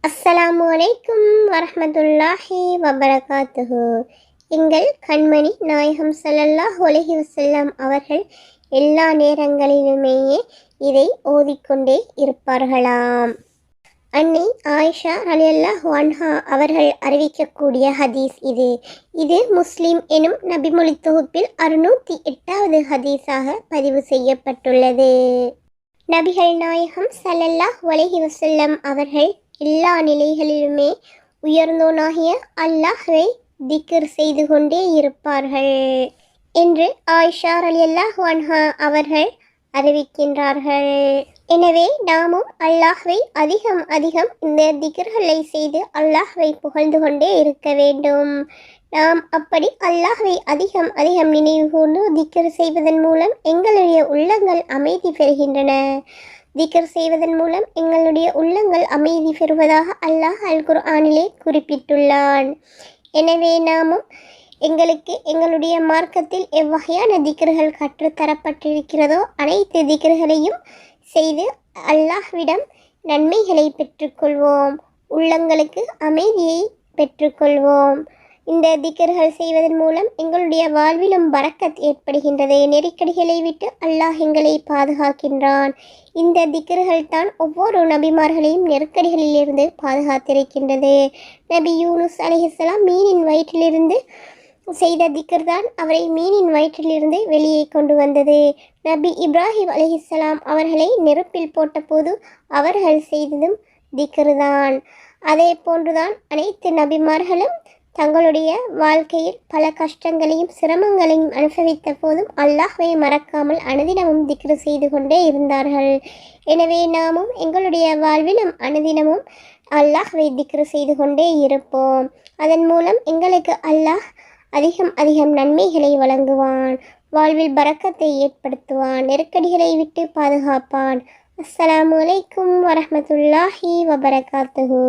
அஸ்ஸலாமு அலைக்கும் வரஹ்மத்துல்லாஹி வபரகாத்துஹு. எங்கள் கண்மணி நாயகம் ஸல்லல்லாஹு அலைஹி வஸல்லம் அவர்கள் எல்லா நேரங்களிலுமேயே இதை ஓதிக்கொண்டே இருப்பார்களாம். அன்னை ஆயிஷா ரலியல்லாஹு அன்ஹா அவர்கள் அறிவிக்கக்கூடிய ஹதீஸ் இது முஸ்லிம் எனும் நபிமொழி தொகுப்பில் 608வது ஹதீஸாக பதிவு செய்யப்பட்டுள்ளது. நபிகள் நாயகம் ஸல்லல்லாஹு அலைஹி வஸல்லம் அவர்கள் எல்லா நிலைகளிலுமே உயர்ந்தோனாகிய அல்லாஹ்வை திக்ர் செய்து கொண்டே இருப்பார்கள் என்று ஆயிஷா ரலியல்லாஹு அன்ஹா அவர்கள் அறிவிக்கின்றார்கள். எனவே நாமும் அல்லாஹ்வை அதிகம் அதிகம் இந்த திக்ர்களை செய்து அல்லாஹ்வை புகழ்ந்து கொண்டே இருக்க வேண்டும். நாம் அப்படி அல்லாஹ்வை அதிகம் அதிகம் நினைவு கூர்ந்து திக்ர் செய்வதன் மூலம் எங்களுடைய உள்ளங்கள் அமைதி பெறுகின்றன. திக்ர் செய்வதன் மூலம் எங்களுடைய உள்ளங்கள் அமைதி பெறுவதாக அல்லாஹ் அல் குர்ஆனிலே குறிப்பிட்டுள்ளான். எனவே நாமும் எங்களுக்கு எங்களுடைய மார்க்கத்தில் எவ்வகையான திக்ர்கள் கற்றுத்தரப்பட்டிருக்கிறதோ அனைத்து திக்ர்களையும் செய்து அல்லாஹ்விடம் நன்மைகளை பெற்றுக்கொள்வோம், உள்ளங்களுக்கு அமைதியை பெற்றுக்கொள்வோம். இந்த திக்ர்கள் செய்வதன் மூலம் எங்களுடைய வாழ்விலும் பரக்கத் ஏற்படுகின்றது. நெருக்கடிகளை விட்டு அல்லாஹ் எங்களை பாதுகாக்கின்றான். இந்த திக்ர்கள் தான் ஒவ்வொரு நபிமார்களையும் நெருக்கடிகளிலிருந்து பாதுகாத்திருக்கின்றது. நபி யூனுஸ் அலைஹிஸ்ஸலாம் மீனின் வயிற்றிலிருந்து செய்த திக்ர் தான் அவரை மீனின் வயிற்றிலிருந்து வெளியே கொண்டு வந்தது. நபி இப்ராஹிம் அலைஹிஸ்ஸலாம் அவர்களை நெருப்பில் போட்டபோது அவர்கள் செய்ததும் திக்ர் தான். அதே போன்றுதான் அனைத்து நபிமார்களும் தங்களுடைய வாழ்க்கையில் பல கஷ்டங்களையும் சிரமங்களையும் அனுபவித்த போதும் அல்லாஹ்வை மறக்காமல் அனுதினமும் திக்ர் செய்து கொண்டே இருந்தார்கள். எனவே நாமும் எங்களுடைய வாழ்விலும் அனுதினமும் அல்லாஹ்வை திக்ர் செய்து கொண்டே இருப்போம். அதன் மூலம் எங்களுக்கு அல்லாஹ் அதிகம் அதிகம் நன்மைகளை வழங்குவான், வாழ்வில் பரக்கத்தை ஏற்படுத்துவான், நெருக்கடிகளை விட்டு பாதுகாப்பான். அஸ்ஸலாமு அலைக்கும் வரஹ்மத்துல்லாஹி வபரகாத்துஹு.